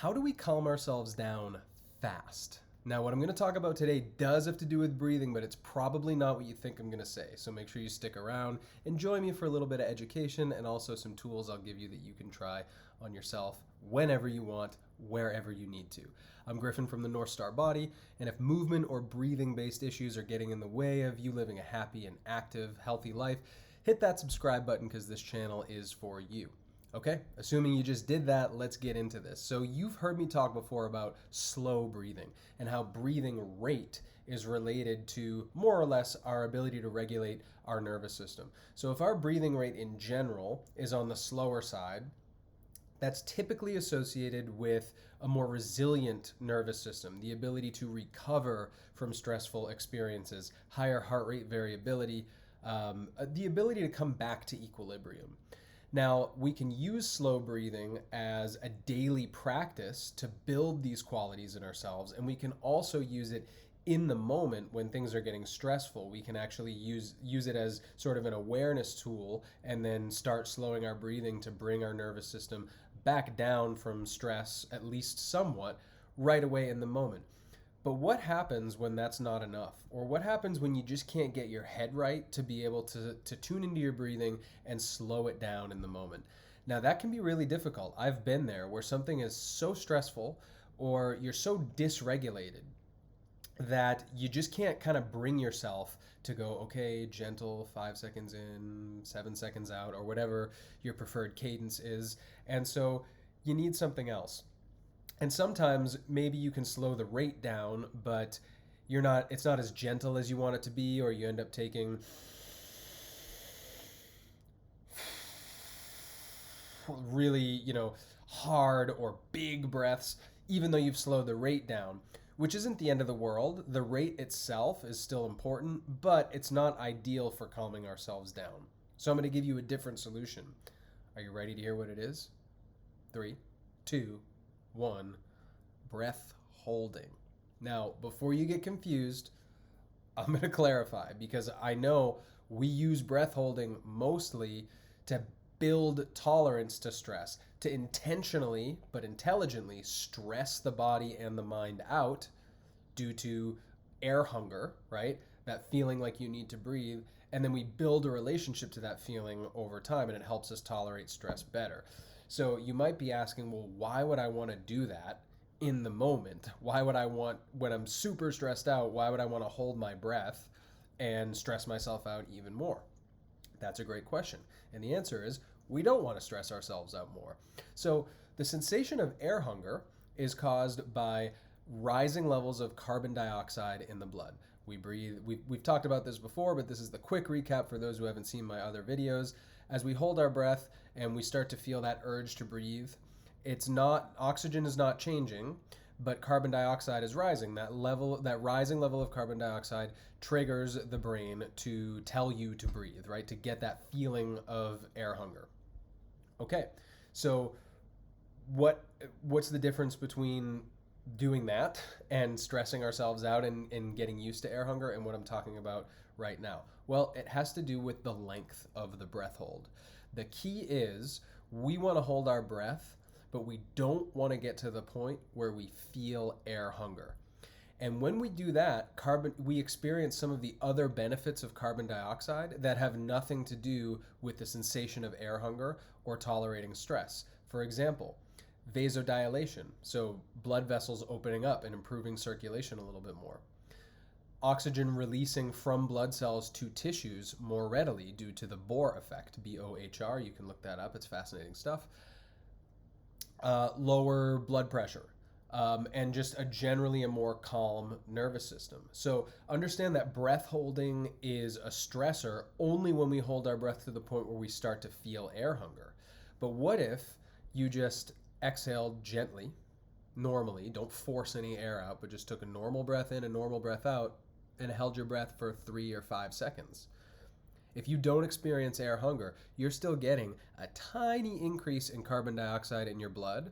How do we calm ourselves down fast? Now, what I'm going to talk about today does have to do with breathing, but it's probably not what you think I'm going to say. So make sure you stick around and join me for a little bit of education and also some tools I'll give you that you can try on yourself whenever you want, wherever you need to. I'm Griffin from the North Star Body, and if movement or breathing based issues are getting in the way of you living a happy and active, healthy life, hit that subscribe button because this channel is for you. Okay, assuming you just did that, let's get into this. So you've heard me talk before about slow breathing and how breathing rate is related to more or less our ability to regulate our nervous system. So if our breathing rate in general is on the slower side, that's typically associated with a more resilient nervous system, the ability to recover from stressful experiences, higher heart rate variability, the ability to come back to equilibrium. Now, we can use slow breathing as a daily practice to build these qualities in ourselves, and we can also use it in the moment when things are getting stressful. We can actually use it as sort of an awareness tool and then start slowing our breathing to bring our nervous system back down from stress, at least somewhat, right away in the moment. But what happens when that's not enough? Or what happens when you just can't get your head right to be able to tune into your breathing and slow it down in the moment? Now, that can be really difficult. I've been there where something is so stressful or you're so dysregulated that you just can't kind of bring yourself to go, okay, gentle, 5 seconds in, 7 seconds out, or whatever your preferred cadence is. And so you need something else. And sometimes maybe you can slow the rate down, but it's not as gentle as you want it to be, or you end up taking really, hard or big breaths, even though you've slowed the rate down, which isn't the end of the world. The rate itself is still important, but it's not ideal for calming ourselves down. So I'm going to give you a different solution. Are you ready to hear what it is? 3, 2, 1, breath holding. Now, before you get confused, I'm going to clarify because I know we use breath holding mostly to build tolerance to stress, to intentionally but intelligently stress the body and the mind out due to air hunger, right? That feeling like you need to breathe. And then we build a relationship to that feeling over time, and it helps us tolerate stress better. So you might be asking, well, why would I want to do that in the moment? Why would I want, when I'm super stressed out, why would I want to hold my breath and stress myself out even more? That's a great question. And the answer is we don't want to stress ourselves out more. So the sensation of air hunger is caused by rising levels of carbon dioxide in the blood. We've talked about this before, but this is the quick recap for those who haven't seen my other videos. As we hold our breath and we start to feel that urge to breathe, oxygen is not changing, but carbon dioxide is rising. That rising level of carbon dioxide triggers the brain to tell you to breathe, right? To get that feeling of air hunger. Okay, so what's the difference between doing that and stressing ourselves out and getting used to air hunger and what I'm talking about right now? Well, it has to do with the length of the breath hold. The key is we want to hold our breath, but we don't want to get to the point where we feel air hunger. And when we do that, we experience some of the other benefits of carbon dioxide that have nothing to do with the sensation of air hunger or tolerating stress. For example, vasodilation, so blood vessels opening up and improving circulation a little bit more. Oxygen releasing from blood cells to tissues more readily due to the Bohr effect, B-O-H-R. You can look that up. It's fascinating stuff. Lower blood pressure, and just generally a more calm nervous system. So understand that breath holding is a stressor only when we hold our breath to the point where we start to feel air hunger. But what if you just exhaled gently, normally, don't force any air out, but just took a normal breath in, a normal breath out, and held your breath for 3 or 5 seconds? If you don't experience air hunger, you're still getting a tiny increase in carbon dioxide in your blood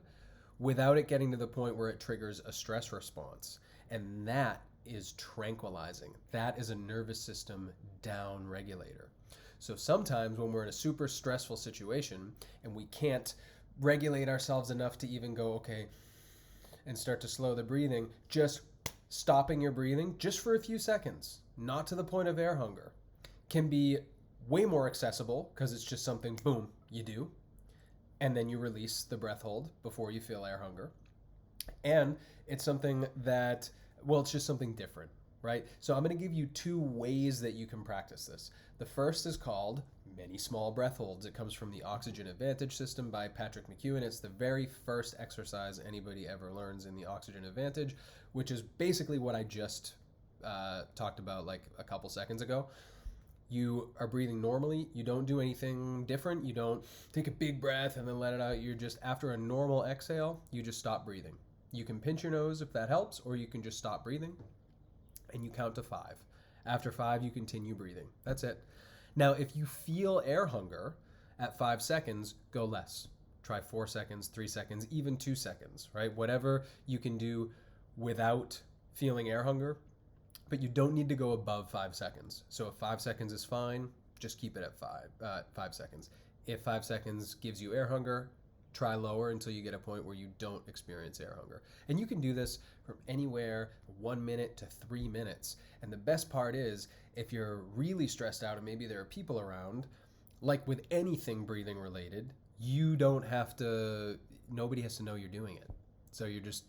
without it getting to the point where it triggers a stress response. And that is tranquilizing. That is a nervous system down regulator. So sometimes when we're in a super stressful situation and we can't regulate ourselves enough to even go, okay, and start to slow the breathing, just stopping your breathing just for a few seconds, not to the point of air hunger, can be way more accessible because it's just something, boom, you do, and then you release the breath hold before you feel air hunger. And it's something that, well, it's just something different, right? So I'm going to give you two ways that you can practice this. The first is called many small breath holds. It comes from the Oxygen Advantage system by Patrick McEwen. It's the very first exercise anybody ever learns in the Oxygen Advantage, which is basically what I just talked about like a couple seconds ago. You are breathing normally. You don't do anything different. You don't take a big breath and then let it out. You're just, after a normal exhale, you just stop breathing. You can pinch your nose if that helps, or you can just stop breathing and you count to 5. After 5, you continue breathing. That's it. Now, if you feel air hunger at 5 seconds, go less. Try 4 seconds, 3 seconds, even 2 seconds, right? Whatever you can do without feeling air hunger, but you don't need to go above 5 seconds. So if 5 seconds is fine, just keep it at 5 seconds. If 5 seconds gives you air hunger, try lower until you get a point where you don't experience air hunger. And you can do this from anywhere 1 minute to 3 minutes. And the best part is, if you're really stressed out and maybe there are people around, like with anything breathing related, you don't have to, nobody has to know you're doing it. So you're just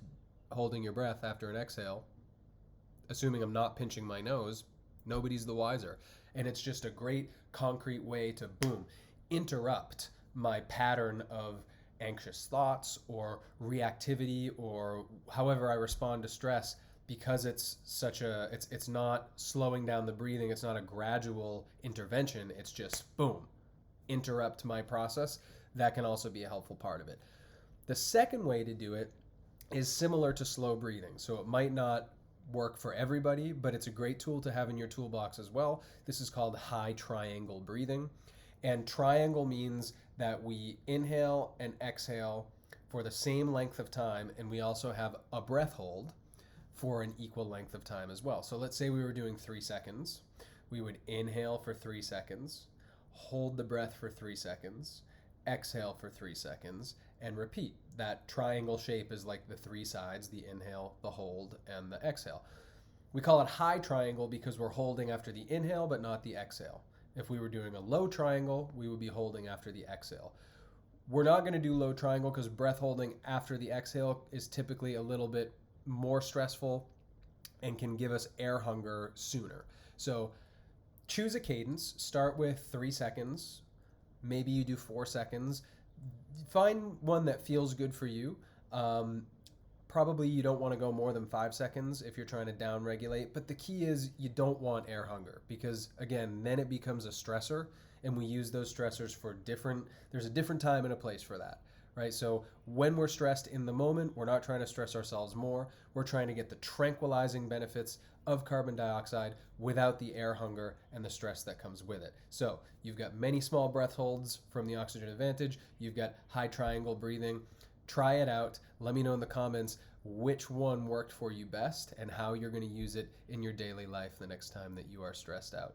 holding your breath after an exhale, assuming I'm not pinching my nose, nobody's the wiser. And it's just a great concrete way to, boom, interrupt my pattern of anxious thoughts or reactivity or however I respond to stress, because it's such a, it's not slowing down the breathing, it's not a gradual intervention, it's just boom, interrupt my process. That can also be a helpful part of it. The second way to do it is similar to slow breathing. So it might not work for everybody, but it's a great tool to have in your toolbox as well. This is called high triangle breathing. And triangle means that we inhale and exhale for the same length of time, and we also have a breath hold for an equal length of time as well. So let's say we were doing 3 seconds. We would inhale for 3 seconds, hold the breath for 3 seconds, exhale for 3 seconds, and repeat. That triangle shape is like the 3 sides, the inhale, the hold, and the exhale. We call it high triangle because we're holding after the inhale but not the exhale. If we were doing a low triangle, we would be holding after the exhale. We're not going to do low triangle because breath holding after the exhale is typically a little bit more stressful and can give us air hunger sooner. So choose a cadence. Start with 3 seconds. Maybe you do 4 seconds. Find one that feels good for you. Probably you don't want to go more than 5 seconds if you're trying to down regulate, but the key is you don't want air hunger, because again, then it becomes a stressor, and we use those stressors for there's a different time and a place for that, right? So when we're stressed in the moment, we're not trying to stress ourselves more. We're trying to get the tranquilizing benefits of carbon dioxide without the air hunger and the stress that comes with it. So you've got many small breath holds from the Oxygen Advantage. You've got high triangle breathing. Try it out. Let me know in the comments which one worked for you best and how you're going to use it in your daily life the next time that you are stressed out.